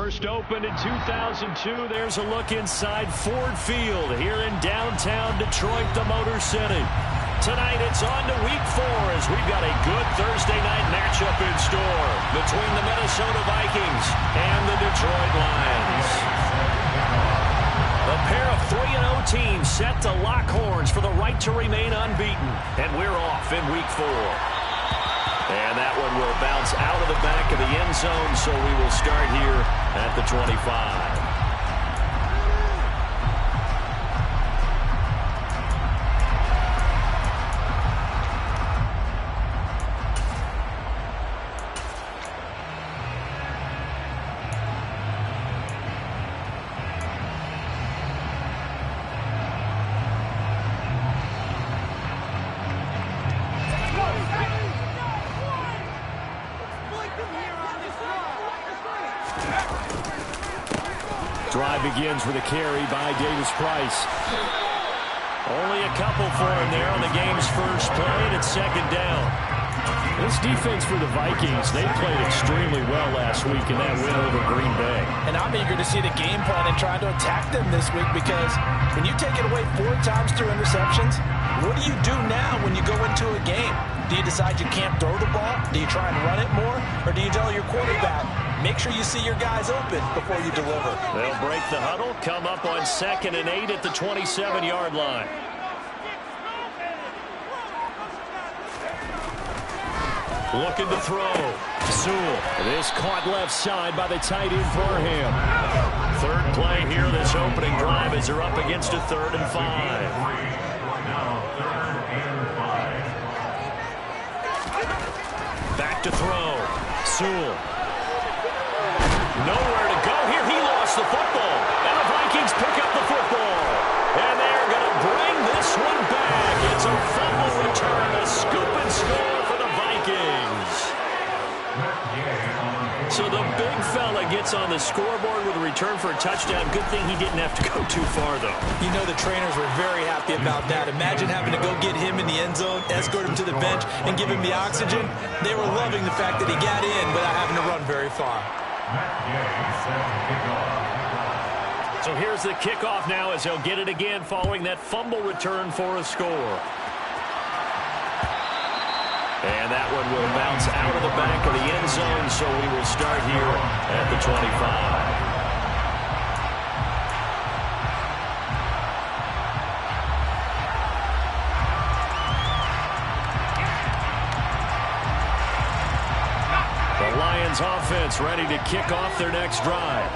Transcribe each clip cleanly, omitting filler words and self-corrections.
First opened in 2002. There's a look inside Ford Field here in downtown Detroit, the Motor City. Tonight it's on to week 4 as we've got a good Thursday night matchup in store between the Minnesota Vikings and the Detroit Lions. A pair of 3-0 teams set to lock horns for the right to remain unbeaten. And we're off in week 4. And that one will bounce out of the back of the end zone, so we will start here at the 25. Drive begins with a carry by Davis-Price. Only a couple for him there on the game's first play, and it's second down. This defense for the Vikings, they played extremely well last week in that win over Green Bay. And I'm eager to see the game plan and try to attack them this week, because when you take it away 4 times through interceptions, what do you do now when you go into a game? Do you decide you can't throw the ball? Do you try and run it more? Or do you tell your quarterback, make sure you see your guys open before you deliver? They'll break the huddle, come up on 2nd and 8 at the 27-yard line. Looking to throw. Sewell. This caught left side by the tight end Parham. Third play here, this opening drive, as they're up against a 3rd and 5. Back to throw. Sewell. Nowhere to go here. He lost the football. And the Vikings pick up the football. And they're going to bring this one back. It's a fumble return. A scoop and score for the Vikings. So the big fella gets on the scoreboard with a return for a touchdown. Good thing he didn't have to go too far, though. You know, the trainers were very happy about that. Imagine having to go get him in the end zone, escort him to the bench, and give him the oxygen. They were loving the fact that he got in without having to run very far. So here's the kickoff now as he'll get it again following that fumble return for a score. And that one will bounce out of the back of the end zone, so we will start here at the 25. The Lions offense ready to kick off their next drive.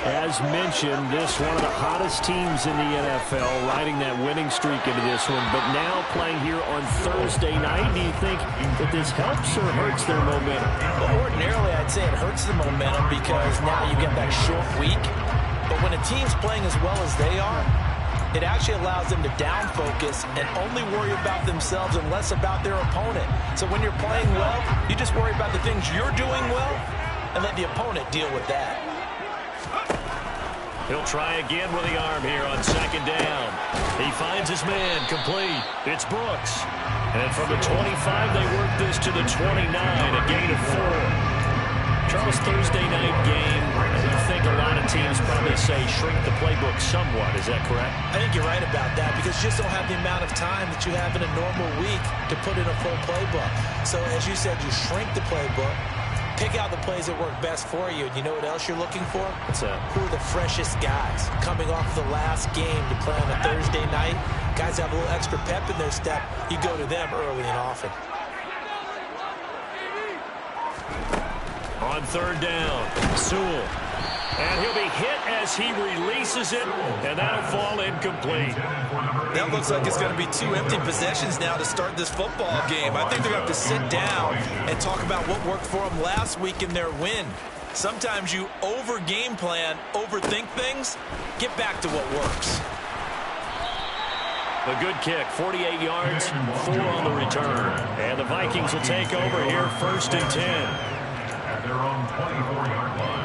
As mentioned, this one of the hottest teams in the NFL, riding that winning streak into this one, but now playing here on Thursday night. Do you think that this helps or hurts their momentum? Well, ordinarily, I'd say it hurts the momentum because now you get that short week. But when a team's playing as well as they are, it actually allows them to down focus and only worry about themselves and less about their opponent. So when you're playing well, you just worry about the things you're doing well and let the opponent deal with that. He'll try again with the arm here on 2nd down. He finds his man, complete. It's Brooks. And from the 25, they work this to the 29, a gain of 4. Charles, Thursday night game, I think a lot of teams probably say shrink the playbook somewhat. Is that correct? I think you're right about that, because you just don't have the amount of time that you have in a normal week to put in a full playbook. So as you said, you shrink the playbook. Pick out the plays that work best for you. And you know what else you're looking for? What's that? Who are the freshest guys coming off the last game to play on a Thursday night? Guys have a little extra pep in their step. You go to them early and often. On 3rd down, Sewell. And he'll be hit as he releases it, and that'll fall incomplete. That looks like it's going to be 2 empty possessions now to start this football game. I think they're going to have to sit down and talk about what worked for them last week in their win. Sometimes you over-game plan, overthink things. Get back to what works. A good kick, 48 yards, 4 on the return. And the Vikings will take over here, 1st and 10. At their own 24-yard line.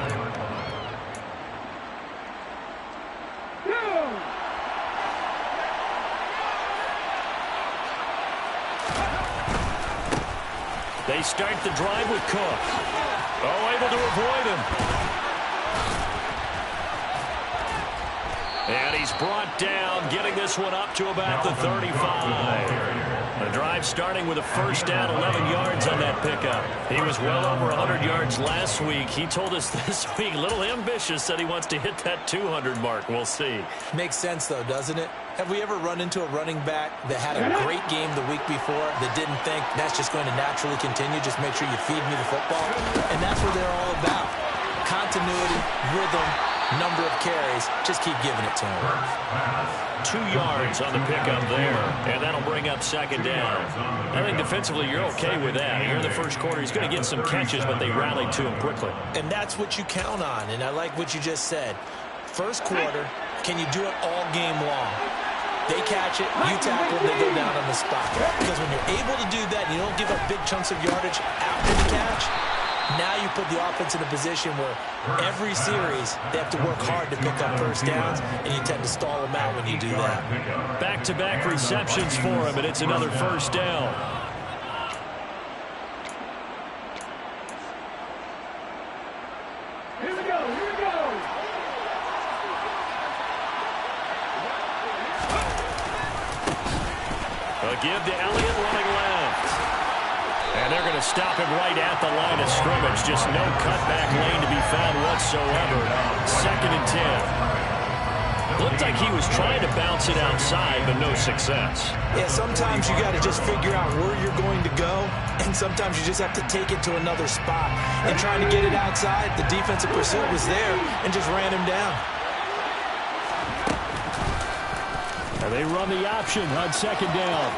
They start the drive with Cook. Oh, able to avoid him. And he's brought down, getting this one up to about the 35. The drive starting with a first down, 11 yards on that pickup. He was well over 100 yards last week. He told us this week, a little ambitious, said he wants to hit that 200 mark. We'll see. Makes sense, though, doesn't it? Have we ever run into a running back that had a great game the week before that didn't think that's just going to naturally continue? Just make sure you feed me the football. And that's what they're all about. Continuity, rhythm, number of carries. Just keep giving it to him. 2 yards on the pickup there, and that'll bring up second down. I think defensively you're okay with that. Here in the first quarter, he's going to get some catches, but they rallied to him quickly. And that's what you count on, and I like what you just said. First quarter, can you do it all game long? They catch it, you tackle, they go down on the spot. Because when you're able to do that, and you don't give up big chunks of yardage after the catch, now you put the offense in a position where every series they have to work hard to pick up first downs, and you tend to stall them out when you do that. Back-to-back receptions for him, and it's another first down. Here we go. A give to Elliott running left. And they're going to stop him right at the line of scrimmage. Just no cutback lane to be found whatsoever. 2nd and 10. Looked like he was trying to bounce it outside, but no success. Yeah, sometimes you got to just figure out where you're going to go, and sometimes you just have to take it to another spot. And trying to get it outside, the defensive pursuit was there and just ran him down. And they run the option on 2nd down.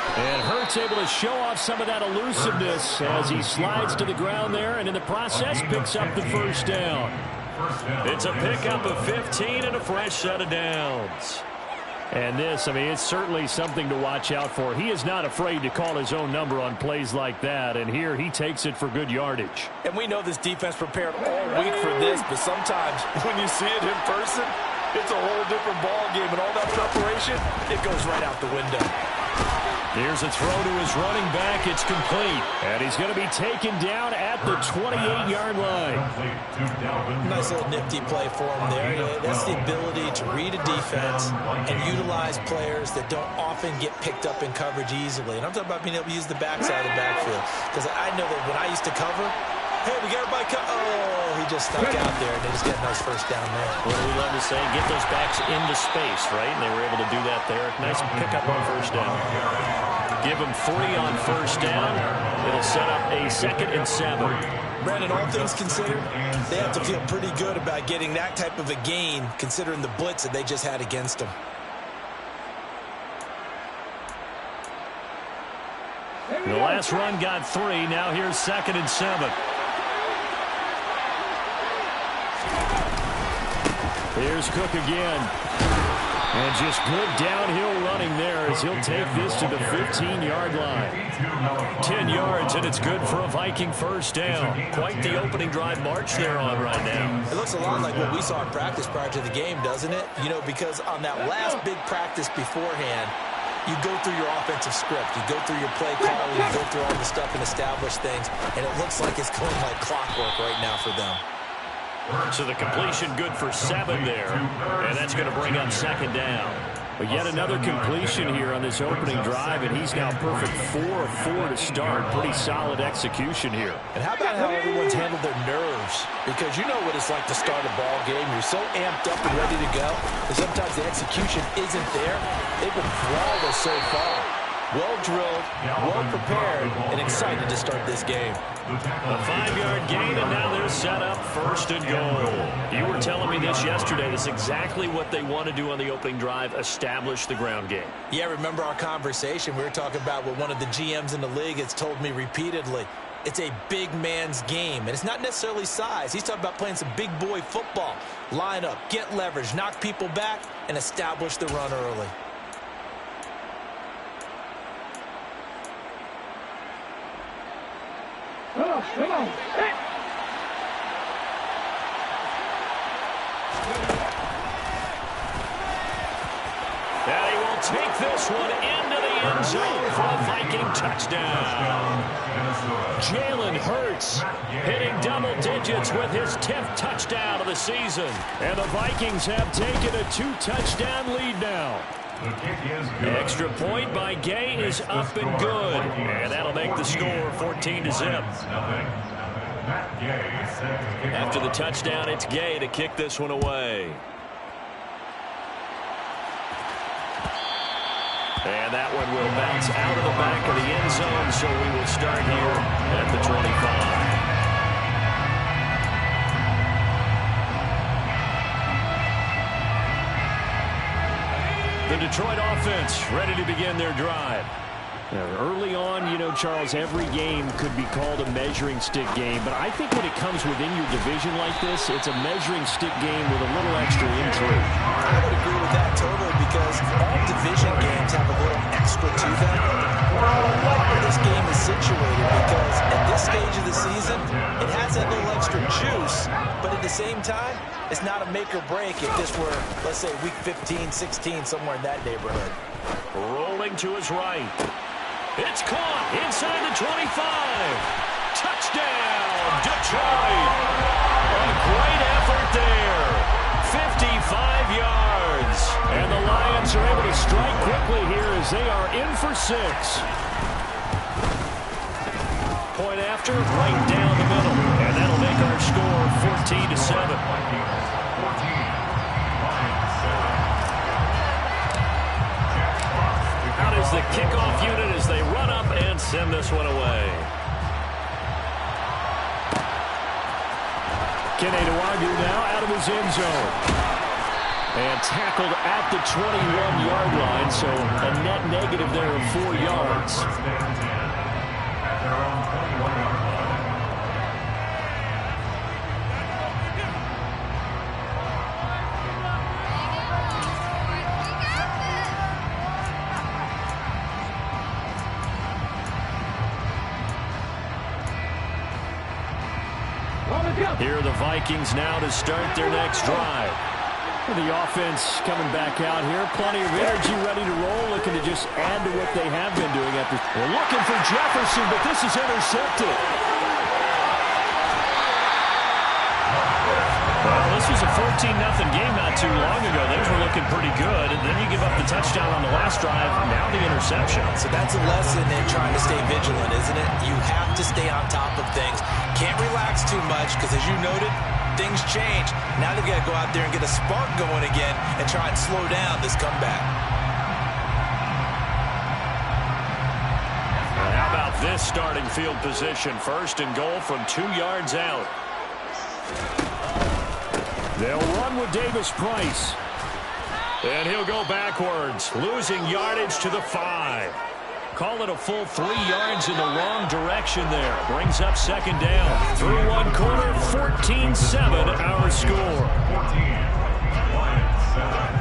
And Hurts able to show off some of that elusiveness as he slides to the ground there, and in the process picks up the first down. It's a pickup of 15 and a fresh set of downs. And this, I mean, it's certainly something to watch out for. He is not afraid to call his own number on plays like that, and here he takes it for good yardage. And we know this defense prepared all week for this, but sometimes when you see it in person, it's a whole different ball game, and all that preparation, it goes right out the window. Here's a throw to his running back. It's complete. And he's going to be taken down at the 28-yard line. Nice little nifty play for him there. That's the ability to read a defense and utilize players that don't often get picked up in coverage easily. And I'm talking about being able to use the backside of the backfield. Because I know that when I used to cover, hey, we got everybody oh, he just stuck out there, and they just got a nice first down there. What do we love to say? Get those backs into space, right? And they were able to do that there. Nice pickup on first down. Give them 3 on first down. It'll set up a 2nd and 7. Brandon, all things considered, they have to feel pretty good about getting that type of a gain, considering the blitz that they just had against them. The last run got 3. Now here's 2nd and 7. Here's Cook again. And just good downhill running there as he'll take this to the 15-yard line. 10 yards, and it's good for a Viking first down. Quite the opening drive march they're on right now. It looks a lot like what we saw in practice prior to the game, doesn't it? You know, because on that last big practice beforehand, you go through your offensive script. You go through your play calling. You go through all the stuff and establish things. And it looks like it's going like clockwork right now for them. So the completion good for 7 there. And that's going to bring up 2nd down. But yet another completion here on this opening drive, and he's now perfect 4 of 4 to start. Pretty solid execution here. And how about how everyone's handled their nerves? Because you know what it's like to start a ball game. You're so amped up and ready to go, and sometimes the execution isn't there. They've been flawless so far. Well drilled, well prepared, and excited to start this game. A 5-yard gain, and now they're set up 1st and goal. You were telling me this yesterday. This is exactly what they want to do on the opening drive, establish the ground game. Yeah, remember our conversation? We were talking about what one of the GMs in the league has told me repeatedly. It's a big man's game, and it's not necessarily size. He's talking about playing some big boy football. Line up, get leverage, knock people back, and establish the run early. Come on. And he won't will take this one into the end zone for a Viking touchdown. Jalen Hurts hitting double digits with his 10th touchdown of the season. And the Vikings have taken a 2-touchdown lead now. Extra point by Gay is up and good. And that'll make the score 14-0. After the touchdown, it's Gay to kick this one away. And that one will bounce out of the back of the end zone, so we will start here at the 25. The Detroit offense ready to begin their drive. Early on, you know, Charles, every game could be called a measuring stick game, but I think when it comes within your division like this, it's a measuring stick game with a little extra intrigue. I would agree with that totally, because all division games have a little extra to them. I like where this game is situated, because at this stage of the season, it has that little extra juice, but at the same time, it's not a make or break if this were, let's say, week 15, 16, somewhere in that neighborhood. Rolling to his right. It's caught inside the 25. Touchdown, Detroit. A great effort there. 55 yards. And the Lions are able to strike quickly here as they are in for 6. Point after, right down the middle. And that'll make our score 14-7. Out is the kickoff unit as they run up and send this one away. Kene Nwangwu now out of his end zone. And tackled at the 21-yard line, so a net negative there of 4 yards. Here are the Vikings now to start their next drive. The offense coming back out here. Plenty of energy, ready to roll, looking to just add to what they have been doing. We're looking for Jefferson, but this is intercepted. Well, this was a 14-0 game not too long ago. Those were looking pretty good. And then you give up the touchdown on the last drive. Now the interception. So that's a lesson in trying to stay vigilant, isn't it? You have to stay on top of things. Can't relax too much because, as you noted, things change. Now they've got to go out there and get a spark going again and try and slow down this comeback. How about this starting field position? 1st and goal from 2 yards out. They'll run with Davis Price. And he'll go backwards, losing yardage to the 5. Call it a full 3 yards in the wrong direction there. Brings up 2nd down. Through one quarter, 14-7 our score. 14, Lions 7.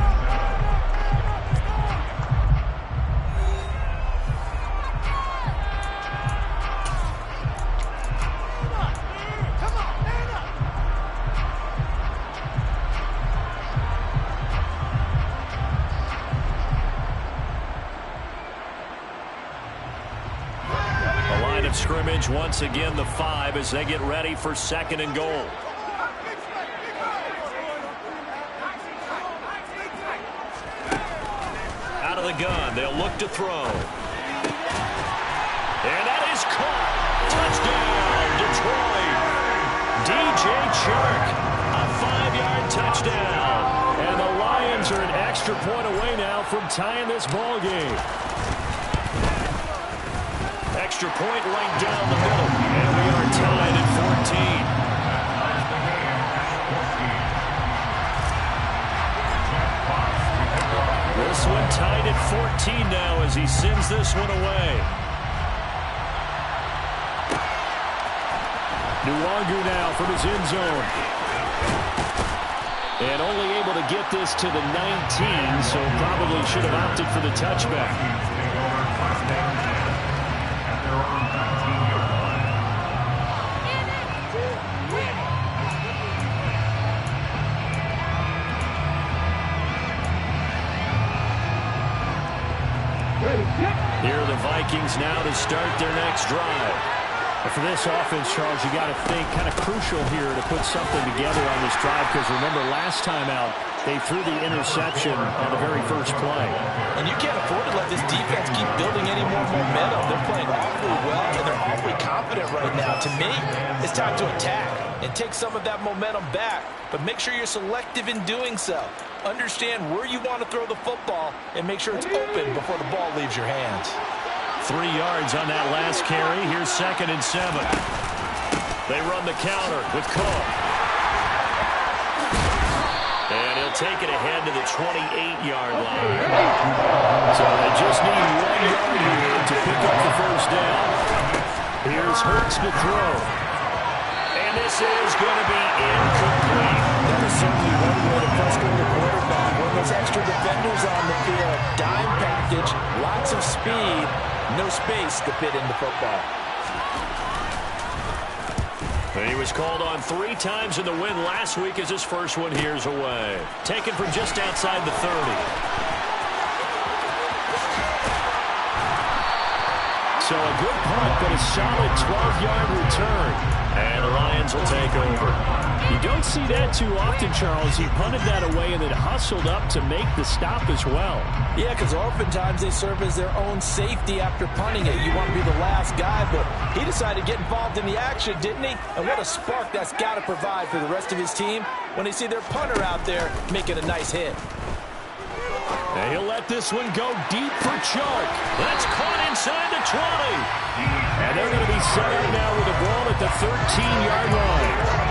Scrimmage once again the 5 as they get ready for 2nd and goal. Out of the gun, they'll look to throw. And that is caught. Touchdown, Detroit. DJ Chark, a 5-yard touchdown. And the Lions are an extra point away now from tying this ball game. Extra point right down the middle. And we are tied at 14. This one tied at 14 now as he sends this one away. Nwangwu now from his end zone. And only able to get this to the 19, so probably should have opted for the touchback. Here are the Vikings now to start their next drive. And for this offense, Charles, you got to think kind of crucial here to put something together on this drive, because remember last time out, they threw the interception on the very first play. And you can't afford to let this defense keep building any more momentum. They're playing awfully well, and they're awfully confident right now. To me, it's time to attack and take some of that momentum back, but make sure you're selective in doing so. Understand where you want to throw the football and make sure it's open before the ball leaves your hands. 3 yards on that last carry. Here's 2nd and 7. They run the counter with Cook. And he'll take it ahead to the 28-yard line. So they just need 1 yard here to pick up the first down. Here's Hurts to throw. And this is going to be incomplete. That is certainly one way to frustrate a quarterback. When there's extra defenders on the field, dime package, lots of speed, no space to fit into football. He was called on 3 times in the win last week as his first one here's away. Taken from just outside the 30. So a good punt, but a solid 12-yard return. And the Lions will take over. You don't see that too often, Charles. He punted that away and then hustled up to make the stop as well. Yeah, because oftentimes they serve as their own safety after punting it. You want to be the last guy, but he decided to get involved in the action, didn't he? And what a spark that's got to provide for the rest of his team when they see their punter out there making a nice hit. And he'll let this one go deep for Chark. That's caught inside the 20. And they're going to be set up now with the ball at the 13-yard line.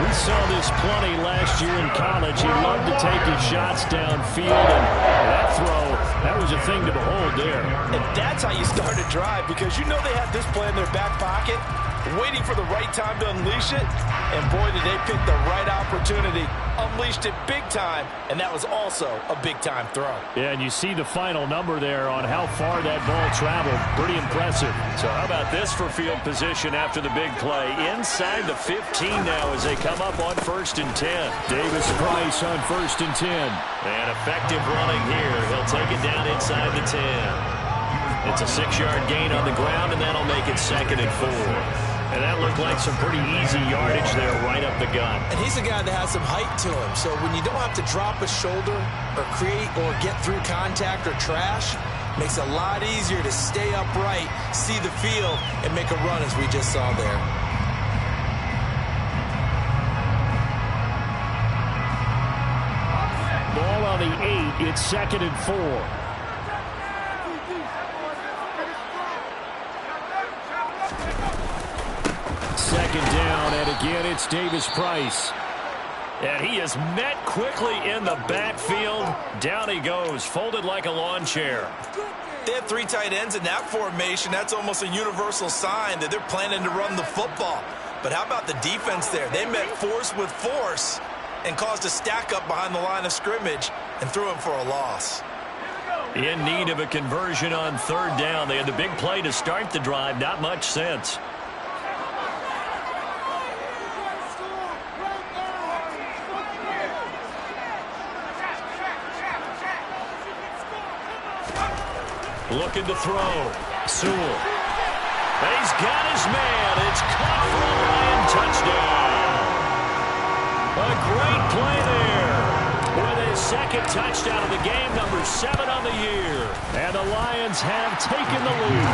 We saw this plenty last year in college. He loved to take his shots downfield, and that throw, that was a thing to behold there. And that's how you start a drive, because you know they have this play in their back pocket, waiting for the right time to unleash it. And boy, did they pick the right opportunity. Unleashed it big time, and that was also a big-time throw. Yeah, and you see the final number there on how far that ball traveled. Pretty impressive. So how about this for field position after the big play? Inside the 15 now as they come up on 1st and 10. Davis Price on 1st and 10. And effective running here. He'll take it down inside the 10. It's a 6-yard gain on the ground, and that'll make it 2nd and 4. And that looked like some pretty easy yardage there right up the gut. And he's a guy that has some height to him. So when you don't have to drop a shoulder or create or get through contact or trash, makes it a lot easier to stay upright, see the field, and make a run as we just saw there. Ball on the 8. It's 2nd and 4. Second down, and again it's Davis Price. And he is met quickly in the backfield. Down he goes, folded like a lawn chair. They have 3 tight ends in that formation. That's almost a universal sign that they're planning to run the football. But how about the defense there? They met force with force and caused a stack up behind the line of scrimmage and threw him for a loss. In need of a conversion on 3rd down. They had the big play to start the drive. Not much sense. Looking to throw. Sewell. And he's got his man. It's caught for a Lion touchdown. A great play there. With his 2nd touchdown of the game, number 7 on the year. And the Lions have taken the lead.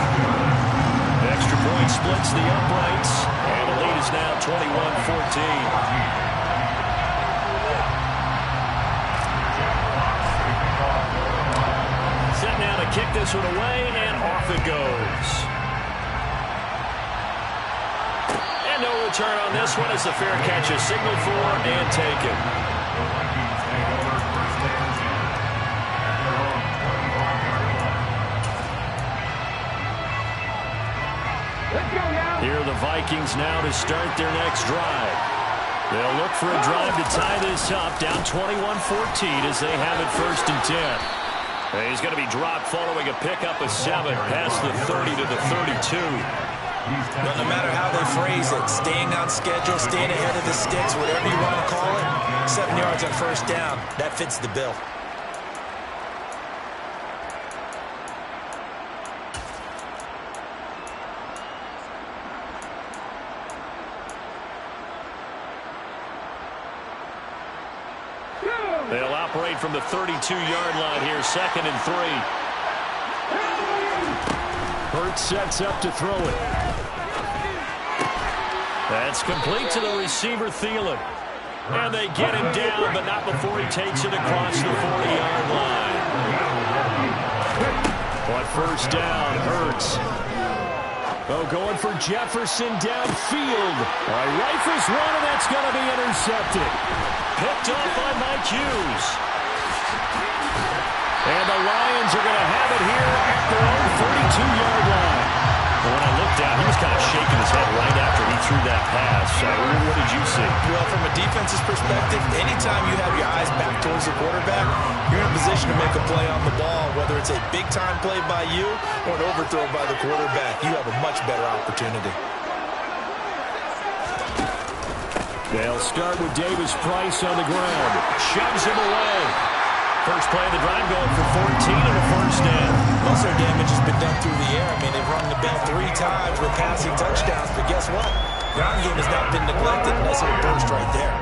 Extra point splits the uprights. And the lead is now 21-14. Now to kick this one away, and off it goes. And no return on this one as the fair catch is signaled for and taken. Here are the Vikings now to start their next drive. They'll look for a drive to tie this up, down 21-14 as they have it 1st and 10. He's going to be dropped following a pickup of 7 past the 30 to the 32. But no matter how they phrase it, staying on schedule, staying ahead of the sticks, whatever you want to call it, 7 yards on 1st down, that fits the bill. from the 32-yard line here, 2nd and 3. Hurts sets up to throw it. That's complete to the receiver, Thielen. And they get him down, but not before he takes it across the 40-yard line. On first down, Hurts. Oh, going for Jefferson downfield. All right, rifles one, and that's going to be intercepted. Picked up by Mike Hughes. And the Lions are going to have it here at their own 32-yard line. When I looked down, he was kind of shaking his head right after he threw that pass. What did you see? Well, from a defense's perspective, anytime you have your eyes back towards the quarterback, you're in a position to make a play on the ball, whether it's a big-time play by you or an overthrow by the quarterback. You have a much better opportunity. They'll start with Davis Price on the ground. Shoves him away. First play of the drive going for 14 and a first down. Most of their damage has been done through the air. I mean, they've rung the bell 3 times with passing touchdowns, but guess what? Ground game has not been neglected. Nice little burst right there.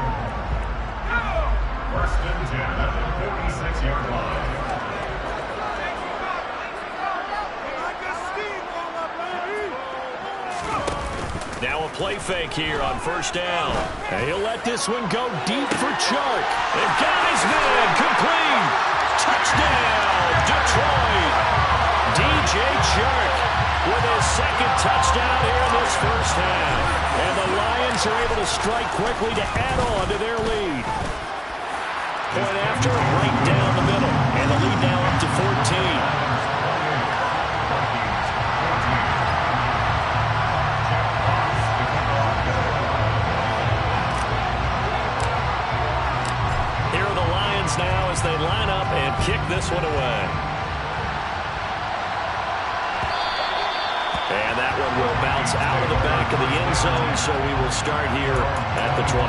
First and 10 at the 56-yard line. Now a play fake here on first down. And he'll let this one go deep for Chark. And guy's man complete. Touchdown, Detroit. DJ Chark with his 2nd touchdown here in this first half. And the Lions are able to strike quickly to add on to their lead. Point after, right down the middle. And the lead now up to 14. Now as they line up and kick this one away. And that one will bounce out of the back of the end zone, so we will start here at the 25.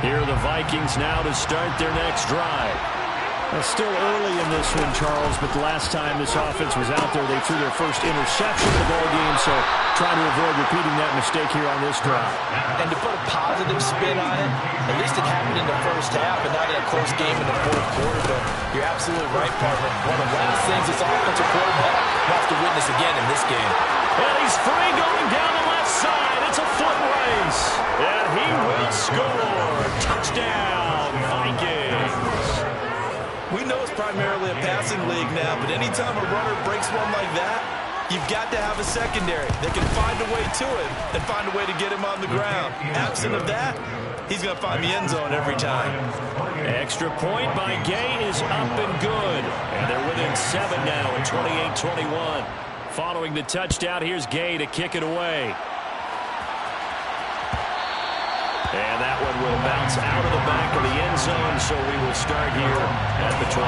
Here are the Vikings now to start their next drive. It's still early in this one, Charles, but the last time this offense was out there, they threw their first interception of the ball game, so trying to avoid repeating that mistake here on this drive. And to put a positive spin on it, at least it happened in the first half and not in a close game in the 4th quarter, but you're absolutely right, partner. One of the last things this offensive quarterback will have to witness again in this game. And he's free going down the left side. It's a foot race. And he will score. Touchdown, Vikings. We know it's primarily a passing league now, but anytime a runner breaks one like that, you've got to have a secondary that can find a way to him and find a way to get him on the ground. Absent of that, he's going to find the end zone every time. Extra point by Gay is up and good. And they're within 7 now at 28-21. Following the touchdown, here's Gay to kick it away. And that one will bounce out of the back of the end zone, so we will start here at the 25.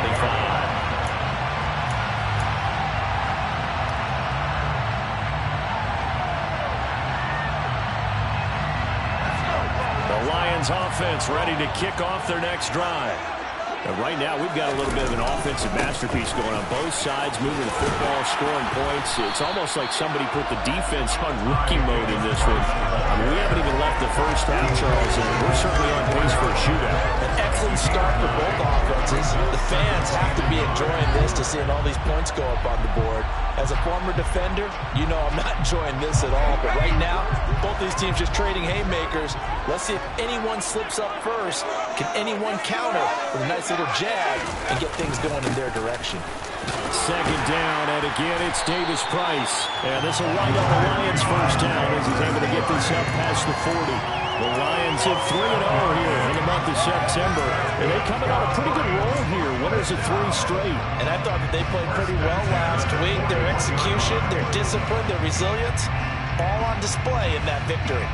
The Lions offense ready to kick off their next drive. And right now, we've got a little bit of an offensive masterpiece going on both sides, moving the football, scoring points. It's almost like somebody put the defense on rookie mode in this one. I mean, we haven't even left the first half, Charles, and we're certainly on pace for a shootout. An excellent start for both offenses. The fans have to be enjoying this to seeing all these points go up on the board. As a former defender, you know I'm not enjoying this at all. But right now, both these teams just trading haymakers. Let's see if anyone slips up first. Can anyone counter with a nice little jab and get things going in their direction? 2nd down, and again, it's Davis Price. And this will wind up the Lions' first down as he's able to get this up past the 40. The Lions hit 3-0 here in the month of September. And they coming on a pretty good roll here. Winners of 3 straight. And I thought that they played pretty well last week. Their execution, their discipline, their resilience, all on display in that victory.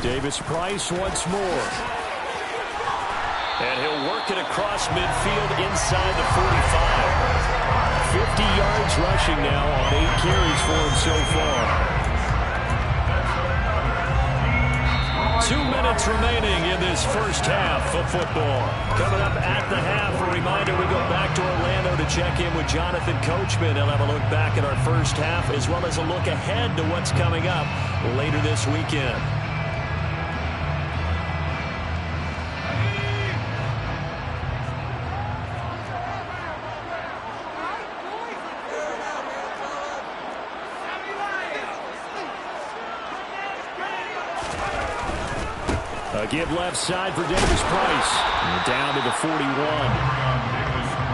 Davis Price once more. And he'll work it across midfield inside the 45. yards rushing now on 8 carries for him so far. 2 minutes remaining in this first half of football. Coming up at the half, a reminder we go back to Orlando to check in with Jonathan Coachman. He'll have a look back at our first half as well as a look ahead to what's coming up later this weekend. A give left side for Davis Price. And down to the 41.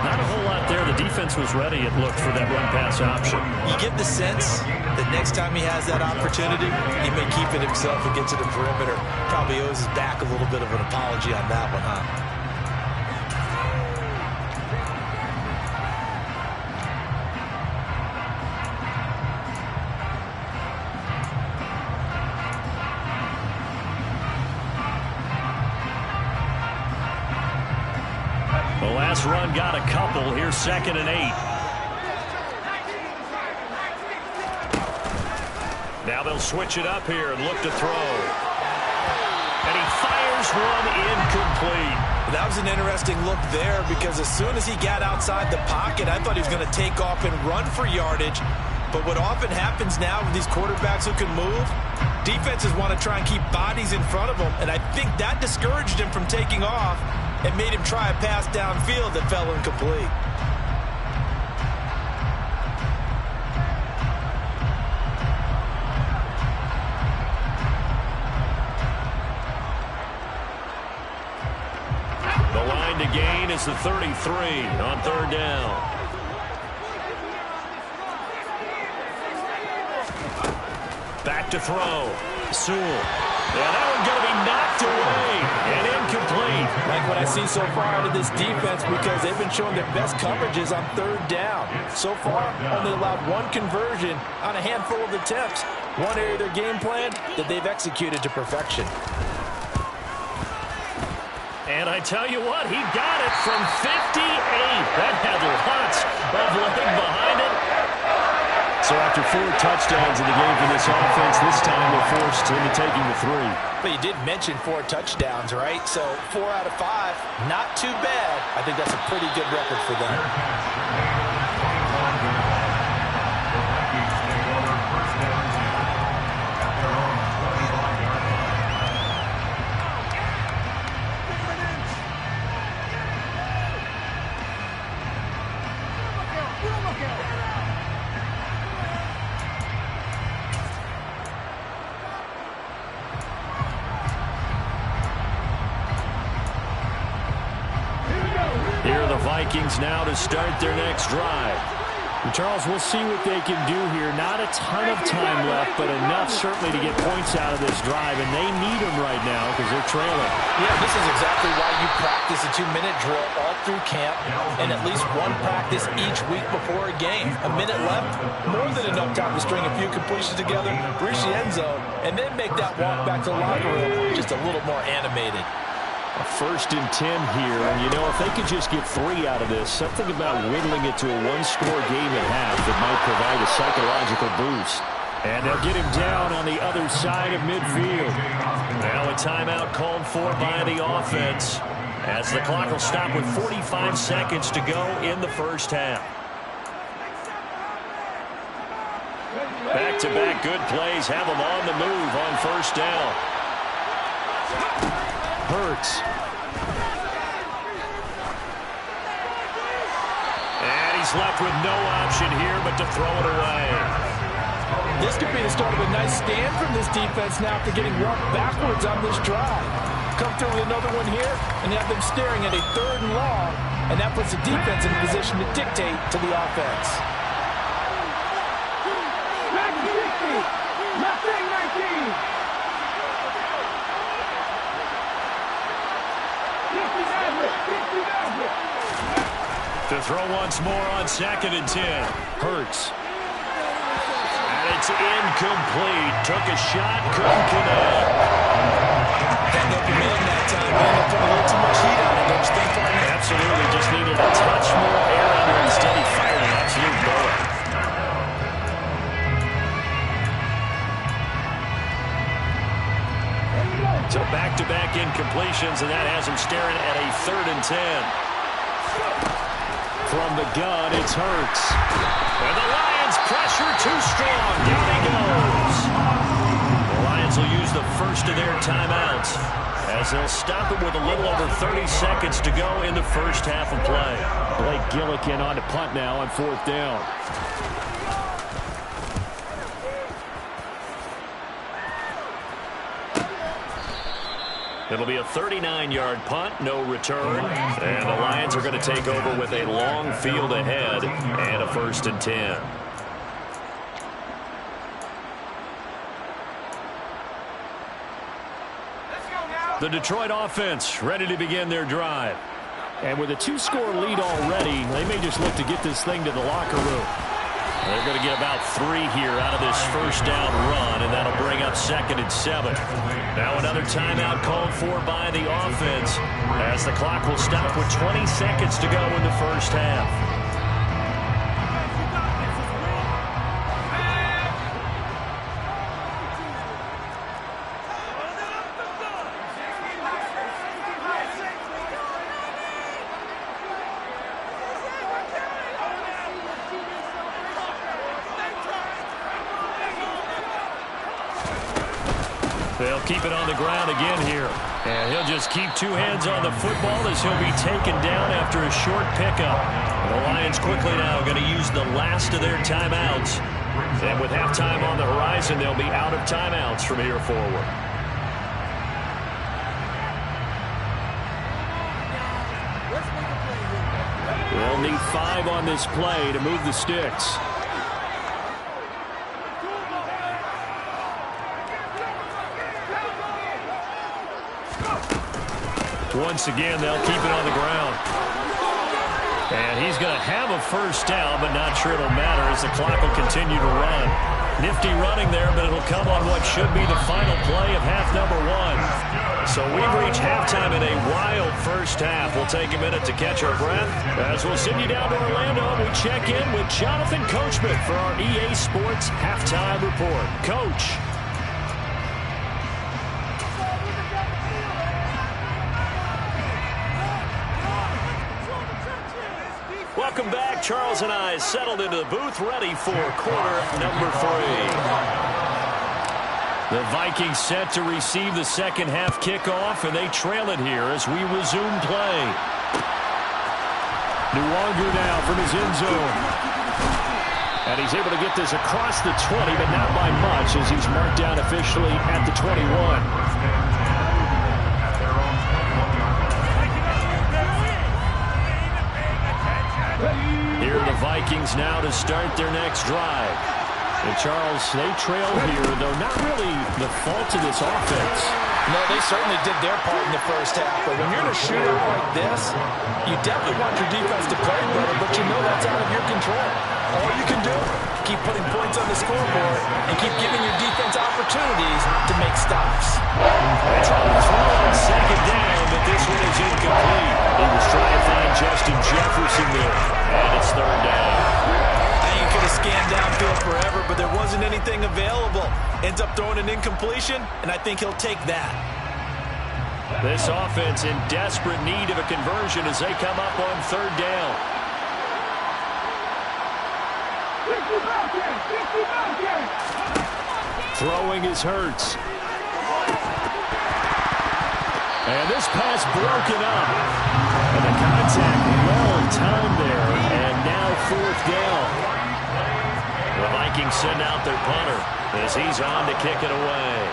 Not a whole lot there. The defense was ready, it looked, for that run-pass option. You get the sense that next time he has that opportunity, he may keep it himself and get to the perimeter. Probably owes his back a little bit of an apology on that one, huh? The last run got a couple. Here's 2nd and 8. Now they'll switch it up here and look to throw. And he fires one incomplete. That was an interesting look there because as soon as he got outside the pocket, I thought he was going to take off and run for yardage. But what often happens now with these quarterbacks who can move, defenses want to try and keep bodies in front of them. And I think that discouraged him from taking off and made him try a pass downfield that fell incomplete. The line to gain is the 33 on 3rd down. Back to throw. Sewell. Yeah, that one's going to be knocked away and incomplete. Like what I see so far out of this defense because they've been showing their best coverages on 3rd down. So far, only allowed 1 conversion on a handful of attempts. One area of their game plan that they've executed to perfection. And I tell you what, he got it from 58. That had lots of leg behind it. So after 4 touchdowns in the game for this offense, this time they're forced into taking the 3. But you did mention 4 touchdowns, right? So 4 out of 5, not too bad. I think that's a pretty good record for them. Here are the Vikings now to start their next drive. And Charles, we'll see what they can do here. Not a ton of time left, but enough certainly to get points out of this drive, and they need them right now because they're trailing. Yeah, this is exactly why you practice a 2-minute drill all through camp and at least 1 practice each week before a game. A minute left, more than enough time to string a few completions together, reach the end zone, and then make that walk back to the locker room just a little more animated. A 1st and 10 here, and you know, if they could just get 3 out of this, something about whittling it to a 1-score game at half that might provide a psychological boost. And they'll get him down on the other side of midfield. Now a timeout called for by the offense as the clock will stop with 45 seconds to go in the first half. Back-to-back good plays have them on the move on 1st down. Hurts. And he's left with no option here but to throw it away. This could be the start of a nice stand from this defense now after getting walked backwards on this drive. Come through with another one here and have them staring at a 3rd and long, and that puts the defense in a position to dictate to the offense. To throw once more on 2nd and 10. Hurts. And it's incomplete. Took a shot, couldn't connect. Had open man that time. Ended up putting a little too much heat on it. Don't you think, partner? Absolutely. Just needed a touch more air under it. Instead, he fired an absolute back-to-back incompletions, and that has him staring at a 3rd and 10. From the gun, it's Hurts. And the Lions pressure too strong. Down he goes. The Lions will use the first of their timeouts as they'll stop it with a little over 30 seconds to go in the first half of play. Blake Gillikin on to punt now on 4th down. It'll be a 39-yard punt, no return. And the Lions are going to take over with a long field ahead and a 1st and 10. The Detroit offense ready to begin their drive. And with a 2-score lead already, they may just look to get this thing to the locker room. They're going to get about 3 here out of this first down run, and that'll bring up 2nd and 7. Now another timeout called for by the offense as the clock will stop with 20 seconds to go in the first half. They'll keep it on the ground again here. And he'll just keep 2 hands on the football as he'll be taken down after a short pickup. The Lions quickly now going to use the last of their timeouts. And with halftime on the horizon, they'll be out of timeouts from here forward. They'll need 5 on this play to move the sticks. Once again, they'll keep it on the ground. And he's going to have a first down, but not sure it'll matter as the clock will continue to run. Nifty running there, but it'll come on what should be the final play of half number 1. So we've reached halftime in a wild first half. We'll take a minute to catch our breath as we'll send you down to Orlando. We check in with Jonathan Coachman for our EA Sports Halftime Report. Coach. Welcome back. Charles and I settled into the booth, ready for quarter number 3. The Vikings set to receive the second half kickoff, and they trail it here as we resume play. Nwangu now from his end zone. And he's able to get this across the 20, but not by much as he's marked down officially at the 21. Here are the Vikings now to start their next drive. And Charles, they trail here, though not really the fault of this offense. No, they certainly did their part in the first half. But when you're in a shootout like this, you definitely want your defense to play better, but you know that's out of your control. All you can do, keep putting points on the scoreboard and keep giving your defense opportunities to make stops. They try to throw on second down, but this one is incomplete. He was trying to find Justin Jefferson there, and it's 3rd down. You could have scanned downfield forever, but there wasn't anything available. Ends up throwing an incompletion, and I think he'll take that. This offense in desperate need of a conversion as they come up on 3rd down. Throwing is Hurts. And this pass broken up. And the contact well timed there. And now 4th down. The Vikings send out their punter as he's on to kick it away.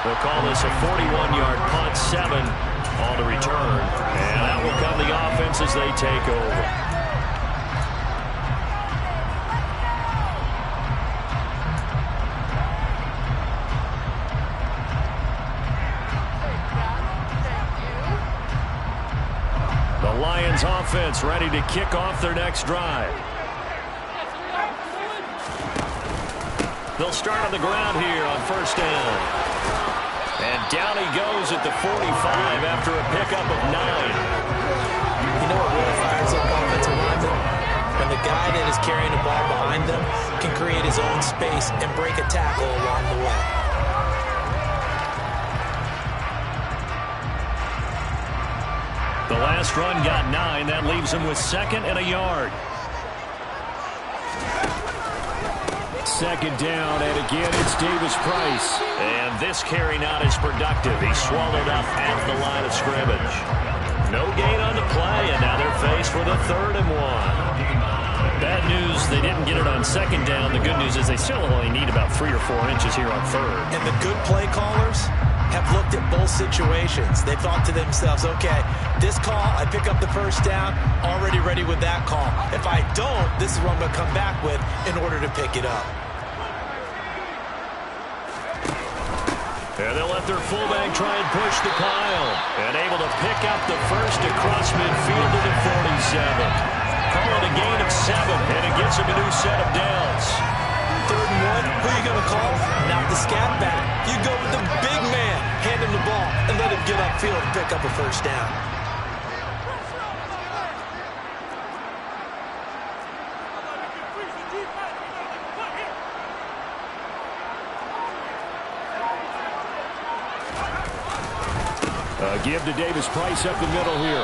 They'll call this a 41-yard punt, 7 on the return. And that will come the offense as they take over. The Lions offense ready to kick off their next drive. They'll start on the ground here on 1st down. And down he goes at the 45 after a pickup of 9. You know what really fires up offensive linemen? When the guy that is carrying the ball behind them can create his own space and break a tackle along the way. The last run got 9. That leaves him with 2nd and a yard. 2nd down, and again, it's Davis Price. And this carry not as productive. He's swallowed up at the line of scrimmage. No gain on the play, and now they're faced with a 3rd and 1. Bad news, they didn't get it on 2nd down. The good news is they still only need about 3 or 4 inches here on 3rd. And the good play callers have looked at both situations. They thought to themselves, okay, this call, I pick up the 1st down, already ready with that call. If I don't, this is what I'm going to come back with in order to pick it up. And they'll let their fullback try and push the pile. And able to pick up the 1st across midfield to the 47. Call it a gain of 7, and it gets him a new set of downs. 3rd and 1, who are you going to call? Not the scat back. You go with the big man, hand him the ball, and let him get upfield and pick up a 1st down. Give to Davis Price up the middle here.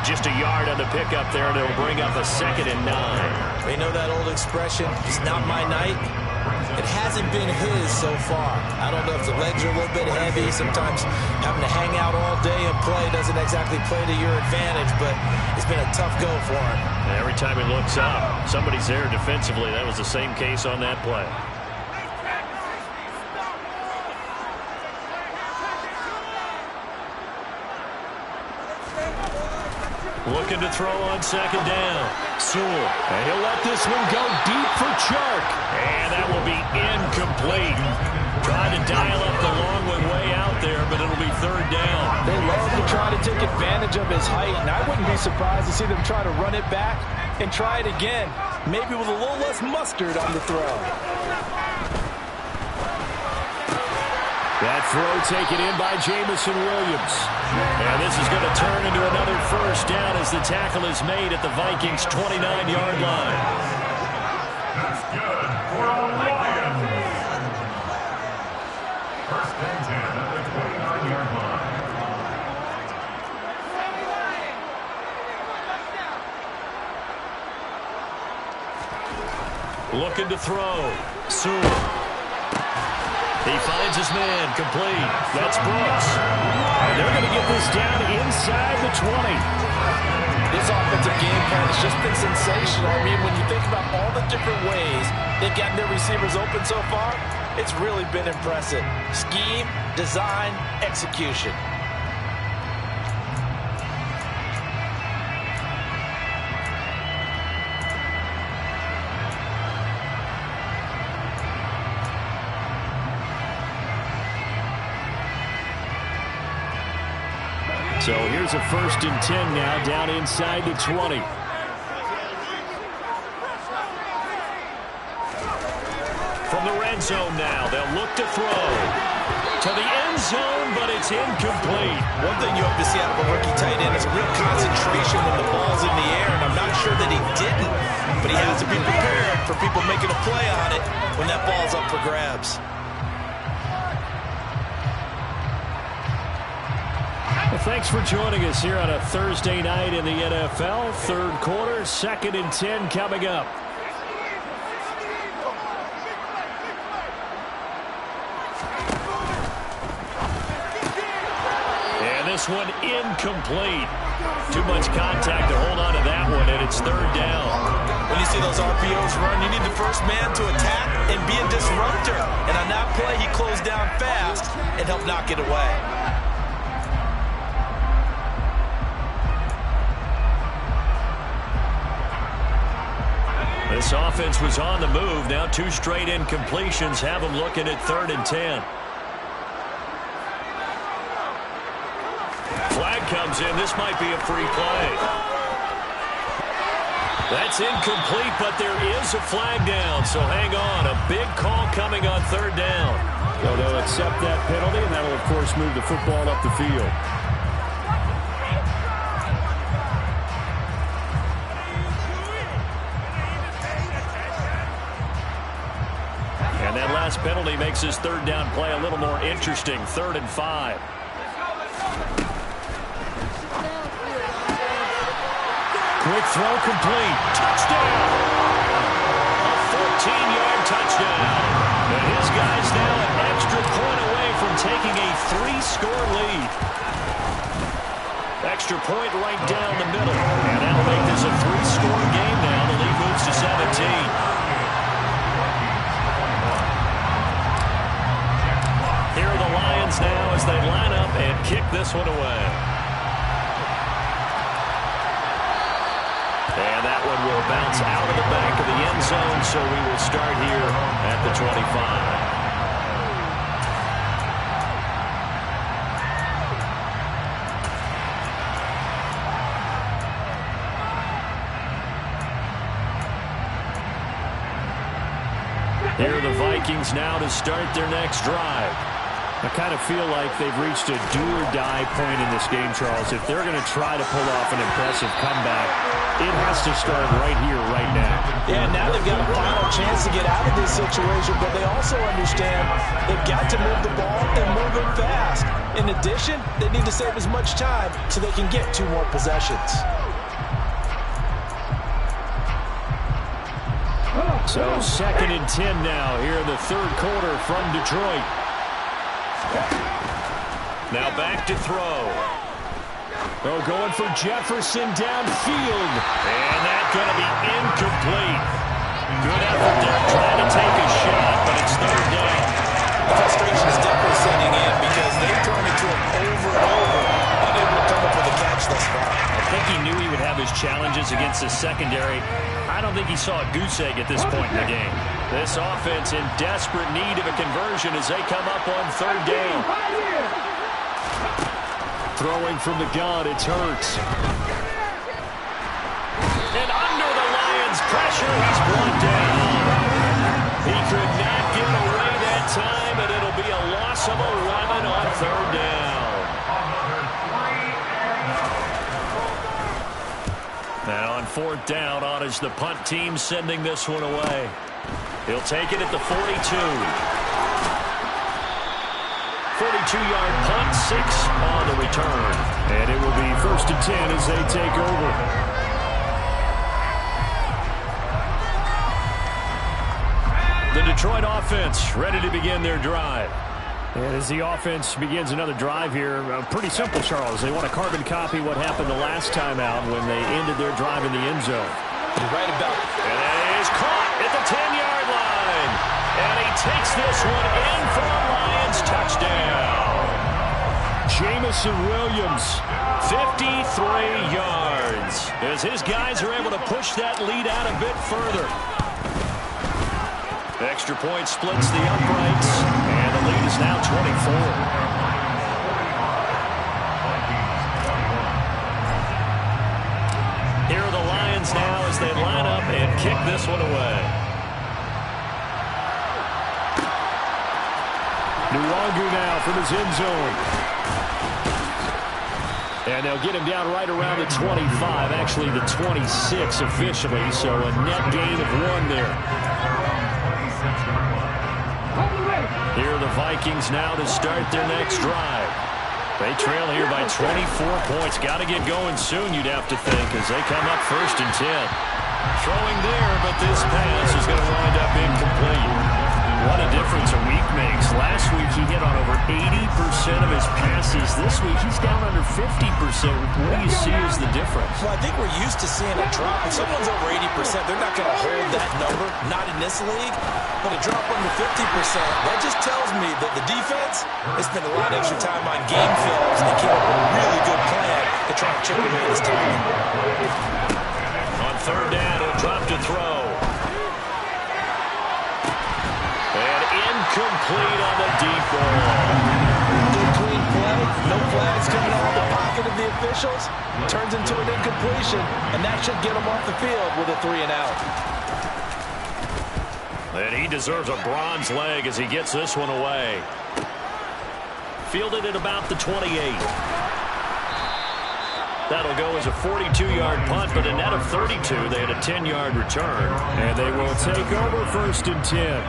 Just a yard on the pickup there, and it'll bring up a 2nd and 9. You know that old expression, it's not my night? It hasn't been his so far. I don't know if the legs are a little bit heavy. Sometimes having to hang out all day and play doesn't exactly play to your advantage, but it's been a tough go for him. And every time he looks up, somebody's there defensively. That was the same case on that play. Looking to throw on 2nd down. Sewell. And he'll let this one go deep for Chark. And that will be incomplete. Trying to dial up the long way out there, but it'll be 3rd down. They love to try to take advantage of his height, and I wouldn't be surprised to see them try to run it back and try it again, maybe with a little less mustard on the throw. That throw taken in by Jamison Williams. And this is going to turn into another 1st down as the tackle is made at the Vikings' 29-yard line. That's good for the Lions. 1st and 10 at the 29-yard line. Looking to throw. Sewell. He finds his man, complete. That's Brooks. And they're going to get this down inside the 20. This offensive game plan has just been sensational. I mean, when you think about all the different ways they've gotten their receivers open so far, it's really been impressive. Scheme, design, execution. So here's a 1st and 10 now, down inside the 20. From the red zone now, they'll look to throw. To the end zone, but it's incomplete. One thing you hope to see out of a rookie tight end is real concentration when the ball's in the air, and I'm not sure that he didn't, but he has to be prepared for people making a play on it when that ball's up for grabs. Well, thanks for joining us here on a Thursday night in the NFL. 3rd quarter, 2nd and 10 coming up. And this one incomplete. Too much contact to hold on to that one, and it's 3rd down. When you see those RPOs run, you need the first man to attack and be a disruptor. And on that play, he closed down fast and helped knock it away. This offense was on the move. Now 2 straight incompletions have them looking at 3rd and 10. Flag comes in. This might be a free play. That's incomplete, but there is a flag down, so hang on. A big call coming on third down. So they'll accept that penalty, and that'll, of course, move the football up the field. And that last penalty makes his third down play a little more interesting. 3rd and 5. Quick throw complete. Touchdown. A 14-yard touchdown. And his guy's now an extra point away from taking a 3-score lead. Extra point right down the middle. And that'll make this a 3-score game now. The lead moves to 17. Here are the Lions now as they line up and kick this one away. And that one will bounce out of the back of the end zone, so we will start here at the 25. Here are the Vikings now to start their next drive. I kind of feel like they've reached a do-or-die point in this game, Charles. If they're going to try to pull off an impressive comeback, it has to start right here, right now. Yeah, now they've got a final chance to get out of this situation, but they also understand they've got to move the ball and move it fast. In addition, they need to save as much time so they can get 2 more possessions. So 2nd and 10 now here in the 3rd quarter from Detroit. Now back to throw. Oh, going for Jefferson downfield. And that's going to be incomplete. Good effort there trying to take a shot, but it's 3rd down. Frustration is definitely setting in because they've thrown it to him over and over, unable to come up with a catch thus far. I think he knew he would have his challenges against the secondary. I don't think he saw a goose egg at this point in the game. This offense in desperate need of a conversion as they come up on 3rd down. Throwing from the gun, it's Hurts. And under the Lions' pressure, he's brought down. He could not get away that time, and it'll be a loss of 11 on 3rd down. Now on 4th down, on is the punt team sending this one away. He'll take it at the 42. 42-yard punt, 6 on the return. And it will be 1st and 10 as they take over. The Detroit offense ready to begin their drive. And as the offense begins another drive here, pretty simple, Charles. They want to carbon copy what happened the last time out when they ended their drive in the end zone. You're right about it. And it is caught at the 10-yard line. And he takes this one in for a Lions touchdown. Jamison Williams, 53 yards. As his guys are able to push that lead out a bit further. Extra point splits the uprights, and the lead is now 24. Here are the Lions now as they line up and kick this one away. Nwangu now from his end zone. And they'll get him down right around the 25, actually the 26 officially, so a net gain of 1 there. Here are the Vikings now to start their next drive. They trail here by 24 points. Got to get going soon, you'd have to think, as they come up 1st and 10. Throwing there, but this pass is going to wind up incomplete. What a difference a week makes. Last week he hit on over 80% of his passes. This week he's down under 50%. What do you see as the difference? Well, I think we're used to seeing a drop. If someone's over 80%, they're not going to hold that number, not in this league. But a drop under 50%, that just tells me that the defense has spent a lot of extra time on game films and came up with a really good plan to try and chip away this time. On 3rd down, he'll drop to throw. And incomplete on the deep ball. Good clean play. No flags coming out of the pocket of the officials, turns into an incompletion, and that should get him off the field with a 3 and out. And he deserves a bronze leg as he gets this one away. Fielded at about the 28. That'll go as a 42-yard punt, but a net of 32. They had a 10-yard return. And they will take over 1st and 10.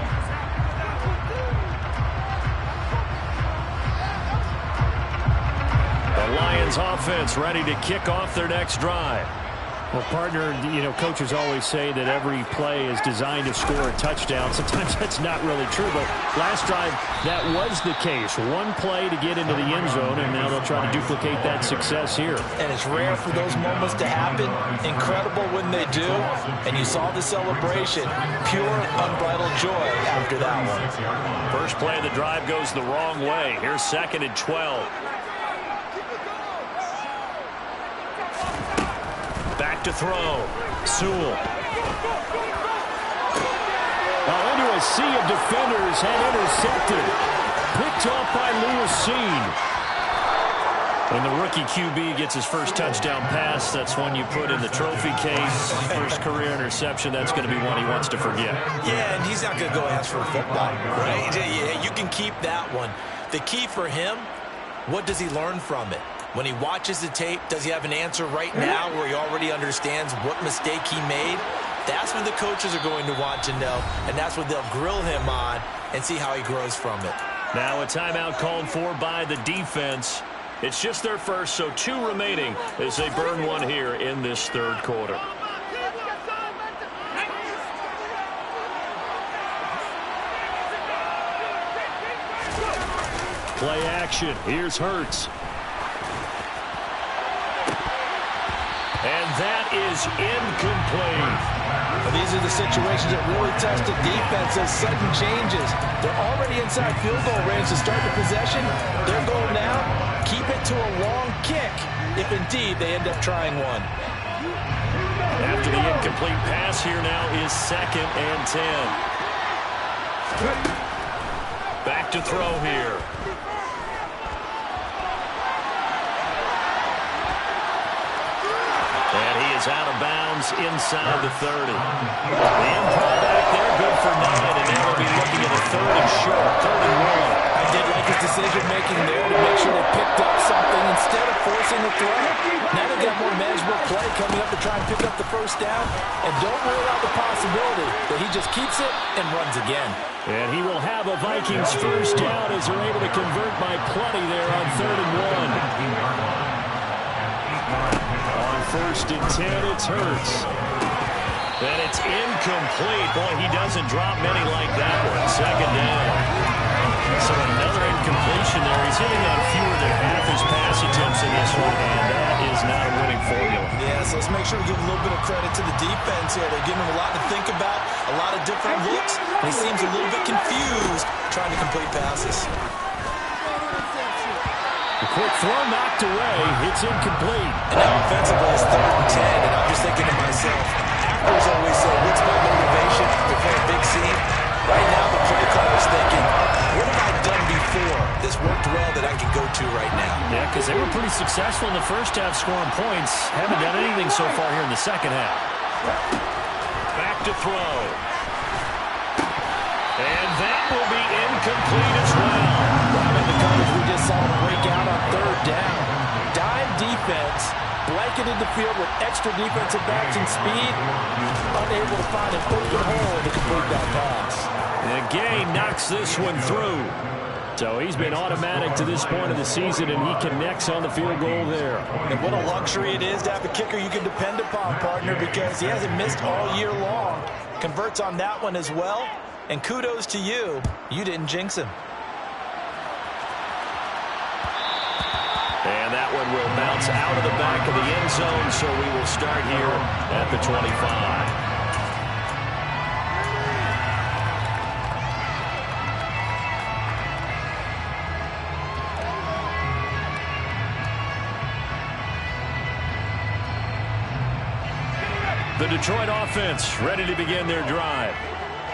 Lions offense ready to kick off their next drive. Well, partner, coaches always say that every play is designed to score a touchdown. Sometimes that's not really true, but last drive, that was the case. One play to get into the end zone, and now they'll try to duplicate that success here. And it's rare for those moments to happen. Incredible when they do. And you saw the celebration. Pure, unbridled joy after that one. First play of the drive goes the wrong way. Here's 2nd and 12. Back to throw. Sewell. Well, into a sea of defenders and intercepted. Picked off by Lewis Seen. When the rookie QB gets his first touchdown pass, that's one you put in the trophy case. First career interception, that's going to be one he wants to forget. Yeah, and he's not going to go ask for a football, right? Yeah, you can keep that one. The key for him, what does he learn from it? When he watches the tape, does he have an answer right now where he already understands what mistake he made? That's what the coaches are going to want to know, and that's what they'll grill him on and see how he grows from it. Now a timeout called for by the defense. It's just their first, so 2 remaining as they burn one here in this 3rd quarter. Play action. Here's Hurts. And that is incomplete. Well, these are the situations that really test a defense as sudden changes. They're already inside field goal range to start the possession. Their goal now, keep it to a long kick, if indeed they end up trying one. After the incomplete pass, here now is 2nd and 10. Back to throw here. Out of bounds inside the 30. The improv back there, good for 9, and now they'll be looking at a 3rd and short, 3rd and 1. I did like his decision-making there to make sure they picked up something instead of forcing the throw. Now they've got more manageable play coming up to try and pick up the 1st down, and don't rule out the possibility that he just keeps it and runs again. And he will have a Vikings 1st down as they're able to convert by plenty there on 3rd and 1. 1st and 10, it's Hurts. And it's incomplete. Boy, he doesn't drop many like that one. 2nd down. So another incompletion there. He's hitting on fewer than half his pass attempts in this one, and that is not a winning formula. Yeah, so let's make sure we give a little bit of credit to the defense here. They're giving him a lot to think about, a lot of different looks, and he seems a little bit confused trying to complete passes. The quick throw knocked away. It's incomplete. And now offensively it's 3rd and 10, and I'm just thinking to myself, actors always say, what's my motivation to play a big scene? Right now the play caller's thinking, what have I done before? This worked well that I can go to right now. Yeah, because they were pretty successful in the first half scoring points. Haven't done anything so far here in the second half. Back to throw. And that will be incomplete as well. Right in the coverage, we just saw him break out on 3rd down. Dime defense, blanketed the field with extra defensive backs and speed, unable to find an open hole to complete that pass. And Gay knocks this one through. So he's been automatic to this point of the season, and he connects on the field goal there. And what a luxury it is to have a kicker you can depend upon, partner, because he hasn't missed all year long. Converts on that one as well. And kudos to you. You didn't jinx him. And that one will bounce out of the back of the end zone, so we will start here at the 25. The Detroit offense ready to begin their drive.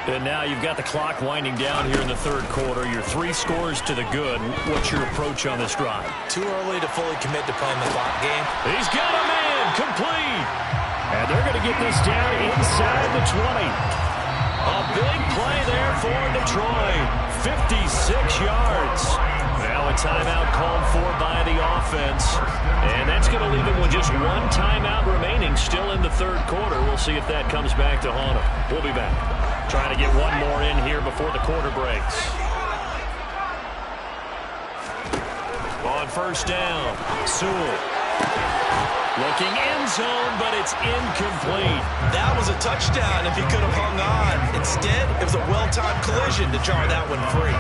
And now you've got the clock winding down here in the third quarter. You're 3 scores to the good. What's your approach on this drive? Too early to fully commit to playing the clock game. He's got a man complete. And they're going to get this down inside the 20. A big play there for Detroit. 56 yards. Now a timeout called for by the offense. And that's going to leave him with just 1 timeout remaining still in the third quarter. We'll see if that comes back to haunt him. We'll be back. Trying to get one more in here before the quarter breaks. On first down, Sewell. Looking end zone, but it's incomplete. That was a touchdown if he could have hung on. Instead, it was a well-timed collision to jar that one free.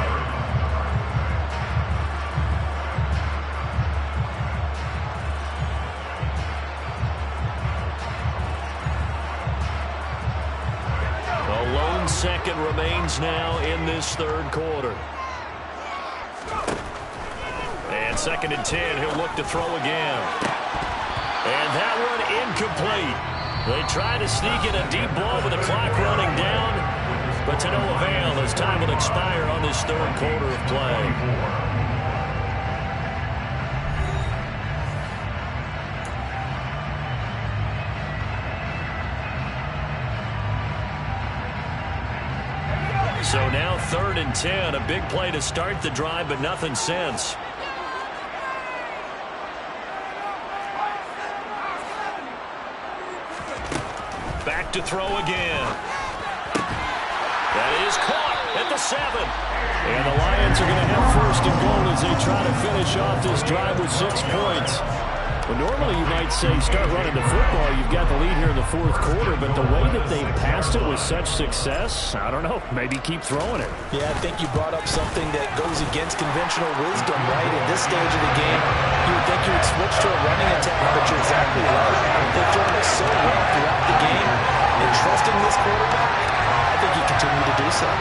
Second remains now in this third quarter. And 2nd and 10, he'll look to throw again. And that one incomplete. They try to sneak in a deep ball with the clock running down, but to no avail as time will expire on this third quarter of play. So now 3rd and 10, a big play to start the drive, but nothing since. Back to throw again. That is caught at the 7. And the Lions are going to have 1st and goal as they try to finish off this drive with 6 points. Well, normally you might say start running the football. You've got the lead here in the 4th quarter, but the way that they've passed it with such success, I don't know, maybe keep throwing it. Yeah, I think you brought up something that goes against conventional wisdom, right? In this stage of the game, you would think you would switch to a running attack, but you're exactly right. They've done it so well throughout the game, and trusting this quarterback, I think you continue to do so.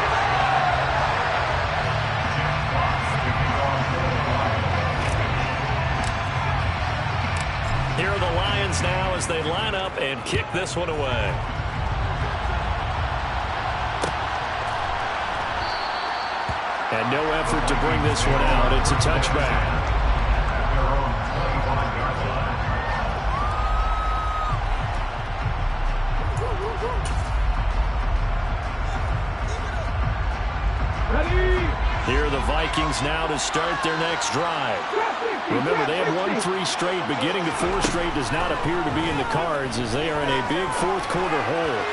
Here are the Lions now as they line up and kick this one away. And no effort to bring this one out. It's a touchback. Here are the Vikings now to start their next drive. Remember, they have won 3 straight, but getting to 4 straight does not appear to be in the cards as they are in a big 4th quarter hole.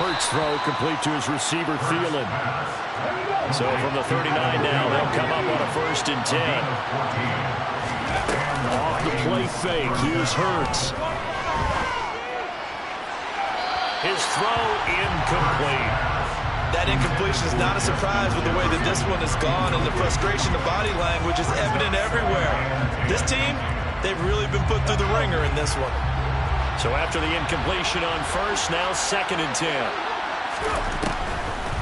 Hurts throw complete to his receiver, Thielen. So from the 39 now, they'll come up on a 1st and 10. Off the play fake, here's Hurts. His throw incomplete. That incompletion is not a surprise with the way that this one has gone, and the frustration, the body language is evident everywhere. This team, they've really been put through the ringer in this one. So after the incompletion on 1st, now 2nd and 10.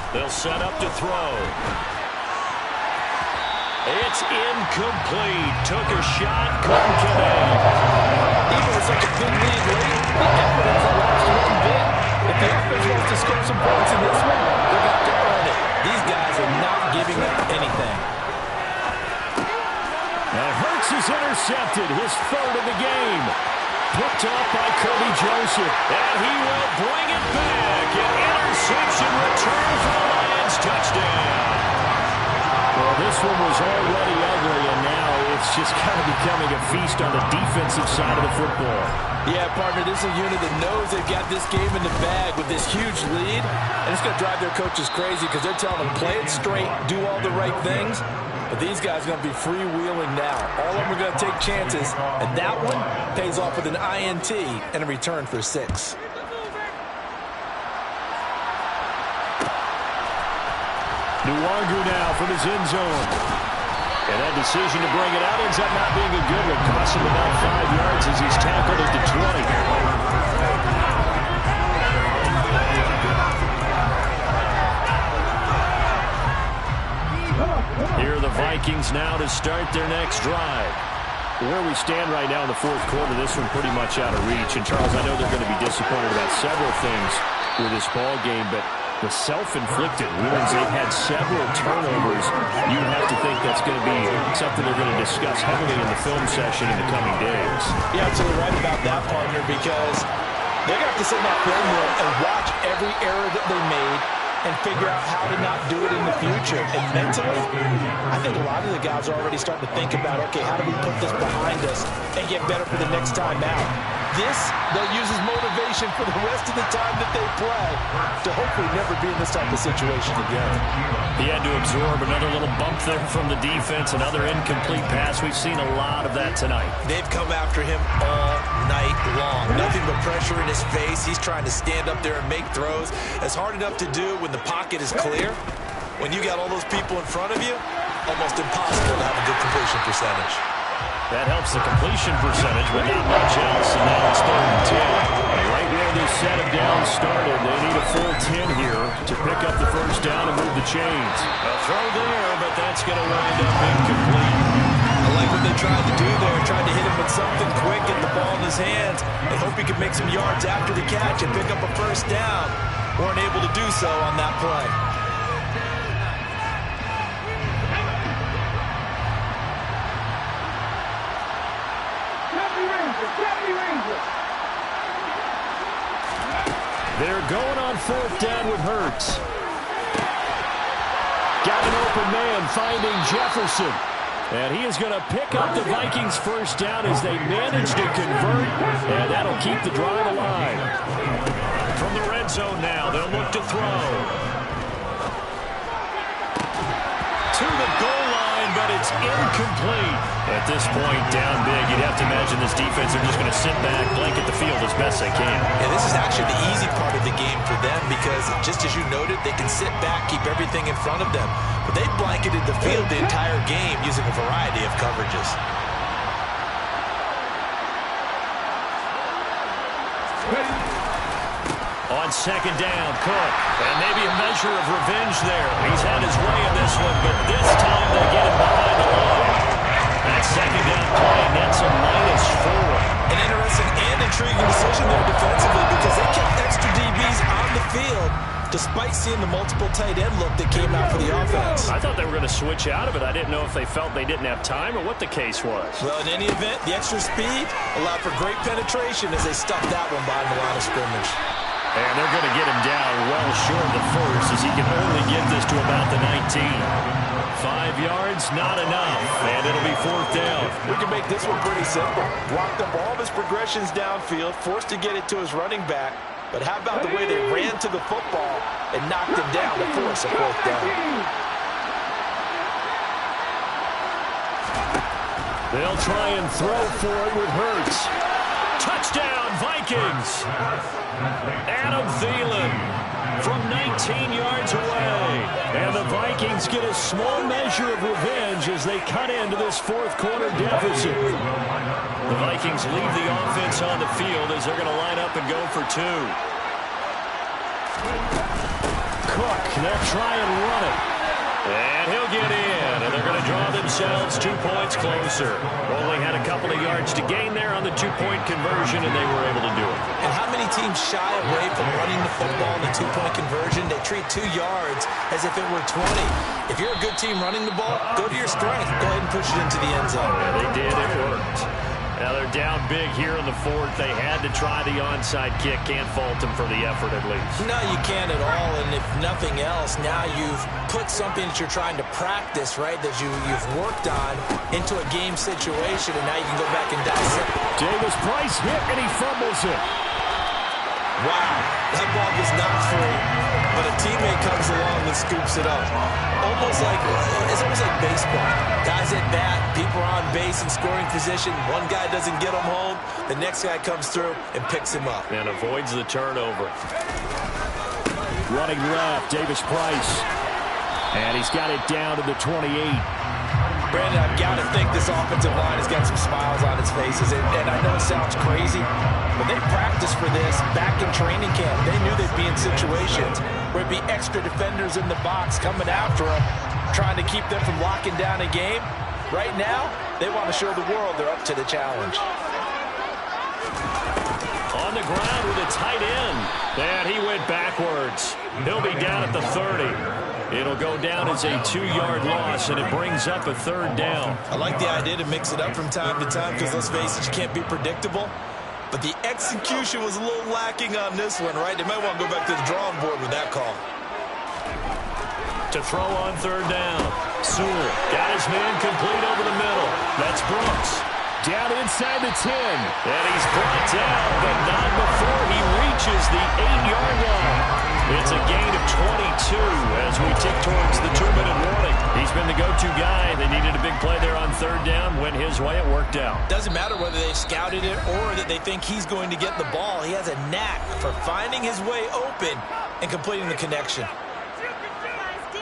They'll set up to throw. It's incomplete. Took a shot, couldn't connect. Even with such a big lead late, the effort has lost one bit. If the offense wants to score some points in this one, they're going to earn it. These guys are not giving up anything. And Hurts is intercepted, his 3rd of the game. Picked up by Kobe Joseph. And he will bring it back. An interception return for the Lions. Touchdown. Well, this one was already ugly, and now it's just kind of becoming a feast on the defensive side of the football. Yeah, partner, this is a unit that knows they've got this game in the bag with this huge lead, and it's going to drive their coaches crazy because they're telling them, play it straight, do all the right things. But these guys are going to be freewheeling now. All of them are going to take chances, and that one pays off with an INT and a return for 6. Nwangu now from his end zone. And that decision to bring it out ends up not being a good one. Costs him about 5 yards as he's tackled at the 20. Here are the Vikings now to start their next drive. Where we stand right now in the 4th quarter, this one pretty much out of reach. And, Charles, I know they're going to be disappointed about several things with this ball game, but the self-inflicted wounds. They've had several turnovers. You have to think that's going to be something they're going to discuss heavily in the film session in the coming days. You're absolutely right about that, partner, because they're going to have to sit in that film room and watch every error that they made and figure out how to not do it in the future. And mentally, I think a lot of the guys are already starting to think about, okay, how do we put this behind us and get better for the next time out? This, they'll use as motivation for the rest of the time that they play to hopefully never be in this type of situation again. He had to absorb another little bump there from the defense, another incomplete pass. We've seen a lot of that tonight. They've come after him all night long. Nothing but pressure in his face. He's trying to stand up there and make throws. It's hard enough to do when the pocket is clear. When you got all those people in front of you, almost impossible to have a good completion percentage. That helps the completion percentage, but not much else, and now it's 3rd and 10. Right where this set of downs started, they need a full 10 here to pick up the first down and move the chains. A throw there, but that's going to wind up incomplete. I like what they tried to do there, tried to hit him with something quick, get the ball in his hands, and hope he could make some yards after the catch and pick up a first down. Weren't able to do so on that play. They're going on 4th down with Hurts. Got an open man finding Jefferson. And he is going to pick up the Vikings first down as they manage to convert. And that'll keep the drive alive. From the red zone now, they'll look to throw. To the goal line, but it's incomplete. At this point, down big, you'd have to imagine this defense are just going to sit back, blanket the field as best they can. And this is actually the easy part of the game for them because, just as you noted, they can sit back, keep everything in front of them. But they've blanketed the field the entire game using a variety of coverages. On 2nd down, Cook. And maybe a measure of revenge there. He's had his way in this one, but this time they get him behind the line. That 2nd down play nets a -4. An interesting and intriguing decision there defensively because they kept extra DBs on the field despite seeing the multiple tight end look that came out for the offense. I thought they were going to switch out of it. I didn't know if they felt they didn't have time or what the case was. Well, in any event, the extra speed allowed for great penetration as they stuffed that one behind the line of scrimmage. And they're going to get him down well short of the first as he can only get this to about the 19. 5 yards, not enough, and it'll be 4th down. We can make this one pretty simple. Blocked up all of his progressions downfield, forced to get it to his running back. But how about the way they ran to the football and knocked him down to force a 4th down? They'll try and throw for it with Hurts. Touchdown, Vikings! Adam Thielen from 19 yards away. And the Vikings get a small measure of revenge as they cut into this 4th quarter deficit. The Vikings leave the offense on the field as they're going to line up and go for 2. Cook, they'll try and run it. And he'll get in, and they're going to draw themselves 2 points closer. Only had a couple of yards to gain there on the 2-point conversion, and they were able to do it. And how many teams shy away from running the football in the 2-point conversion? They treat 2 yards as if it were 20. If you're a good team running the ball, go to your strength. Go ahead and push it into the end zone. Yeah, they did. It worked. Now they're down big here in the 4th. They had to try the onside kick. Can't fault them for the effort at least. No, you can't at all. And if nothing else, now you've put something that you're trying to practice, right, that you've worked on into a game situation, and now you can go back and dissect. Davis Price hit, and he fumbles it. Wow, that ball was not free, but a teammate comes along and scoops it up. It's almost like baseball. Guys at bat, people are on base in scoring position. One guy doesn't get him home. The next guy comes through and picks him up. And avoids the turnover. Running left, Davis Price. And he's got it down to the 28. Brandon, I've got to think this offensive line has got some smiles on its faces. And I know it sounds crazy, but they practiced for this back in training camp. They knew they'd be in situations where it'd be extra defenders in the box coming after them, trying to keep them from locking down a game. Right now, they want to show the world they're up to the challenge. On On the ground with a tight end. And he went backwards. He'll be down at the 30. It'll go down as a 2-yard loss, and it brings up a 3rd down. I like the idea to mix it up from time to time because, let's face it, you can't be predictable. But the execution was a little lacking on this one, right? They might want to go back to the drawing board with that call. To throw on 3rd down. Sewell got his man complete over the middle. That's Brooks. Down inside the 10. And he's brought down, but not before he reaches the 8-yard line. It's a gain of 22 as we tick towards the 2-minute warning. He's been the go-to guy. They needed a big play there on 3rd down. Went his way. It worked out. Doesn't matter whether they scouted it or that they think he's going to get the ball. He has a knack for finding his way open and completing the connection.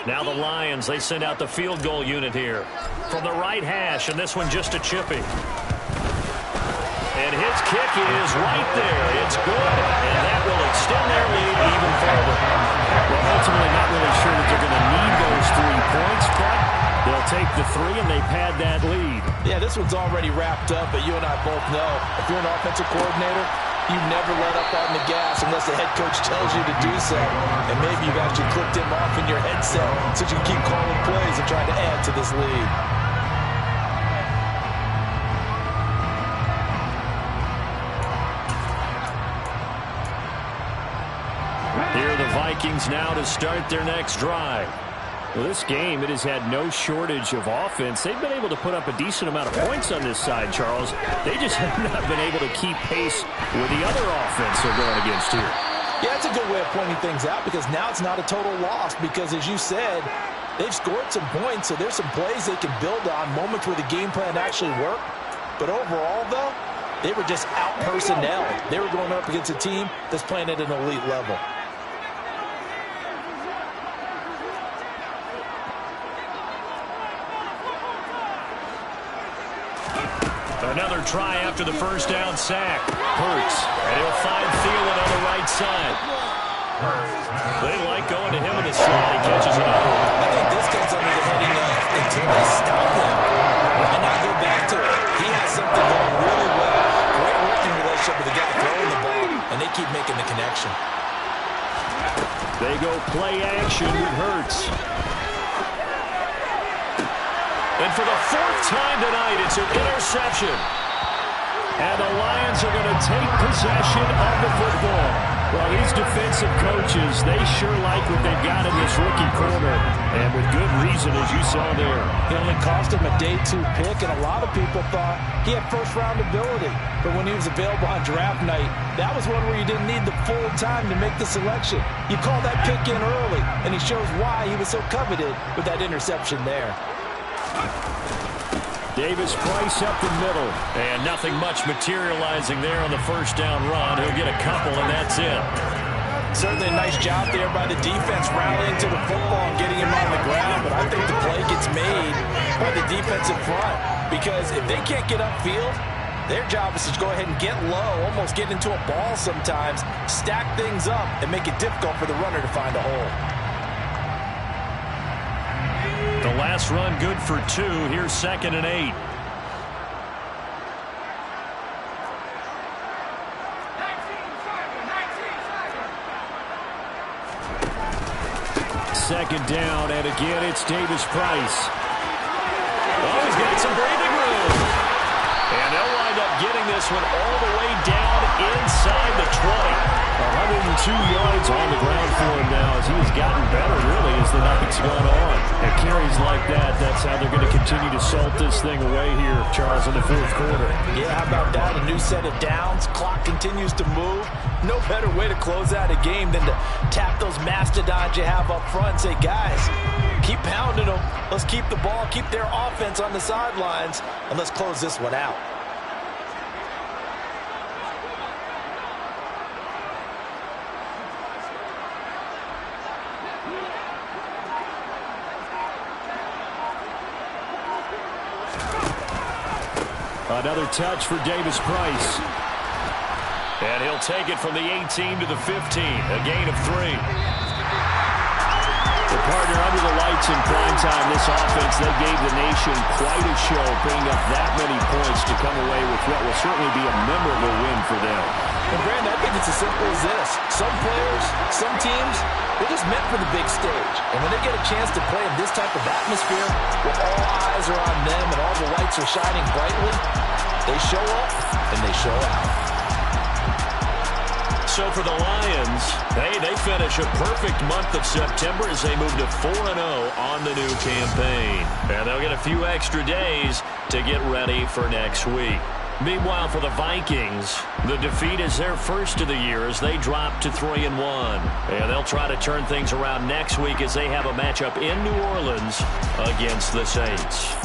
Now the Lions, they send out the field goal unit here. From the right hash, and this one just a chippy. And his kick is right there. It's good, and that will extend their lead even further. Well, ultimately not really sure that they're going to need those 3 points, but they'll take the 3 and they pad that lead. Yeah, this one's already wrapped up, but you and I both know if you're an offensive coordinator, you never let up on the gas unless the head coach tells you to do so. And maybe you've actually clicked him off in your headset so you can keep calling plays and trying to add to this lead. Here are the Vikings now to start their next drive. Well, this game, it has had no shortage of offense. They've been able to put up a decent amount of points on this side, Charles. They just have not been able to keep pace with the other offense they're going against here. Yeah, that's a good way of pointing things out because now it's not a total loss because, as you said, they've scored some points, so there's some plays they can build on, moments where the game plan actually worked. But overall, though, they were just out-personnel. They were going up against a team that's playing at an elite level. Another try after the first down sack. Hurts, and he'll find Thielen on the right side. They like going to him in the slot. He catches another one. I think this comes under the heading of until they stop him. And now go back to it. He has something going really well. Great working relationship with the guy throwing the ball, and they keep making the connection. They go play action with Hurts. And for the 4th time tonight, it's an interception. And the Lions are going to take possession of the football. Well, these defensive coaches, they sure like what they've got in this rookie corner. And with good reason, as you saw there. It only cost him a day 2 pick, and a lot of people thought he had first-round ability. But when he was available on draft night, that was one where you didn't need the full time to make the selection. You call that pick in early, and he shows why he was so coveted with that interception there. Davis Price up the middle. And nothing much materializing there on the first down run. He'll get a couple, and that's it. Certainly a nice job there by the defense rallying to the football and getting him on the ground, but I think the play gets made by the defensive front because if they can't get upfield, their job is to go ahead and get low, almost get into a ball sometimes, stack things up, and make it difficult for the runner to find a hole. The last run good for 2. Here's 2nd and 8. Second down, and again, it's Davis Price. Oh, he's got some breathing room. And they'll wind up getting this one all the way down inside the 20. 102 yards on the ground for him now as he has gotten better, really, as the night's gone on. And carries like that, that's how they're going to continue to salt this thing away here, Charles, in the 4th quarter. Yeah, how about that? A new set of downs. Clock continues to move. No better way to close out a game than to tap those mastodons you have up front and say, guys, keep pounding them. Let's keep the ball, keep their offense on the sidelines, and let's close this one out. Another touch for Davis Price. And he'll take it from the 18 to the 15, a gain of 3. The partner under the lights in prime meantime, this offense, they gave the nation quite a show, putting up that many points to come away with what will certainly be a memorable win for them. And Brandon, I think it's as simple as this. Some players, some teams, they're just meant for the big stage. And when they get a chance to play in this type of atmosphere, where all eyes are on them and all the lights are shining brightly, they show up and they show out. So for the Lions, hey, they finish a perfect month of September as they move to 4-0 on the new campaign. And they'll get a few extra days to get ready for next week. Meanwhile, for the Vikings, the defeat is their first of the year as they drop to 3-1. And they'll try to turn things around next week as they have a matchup in New Orleans against the Saints.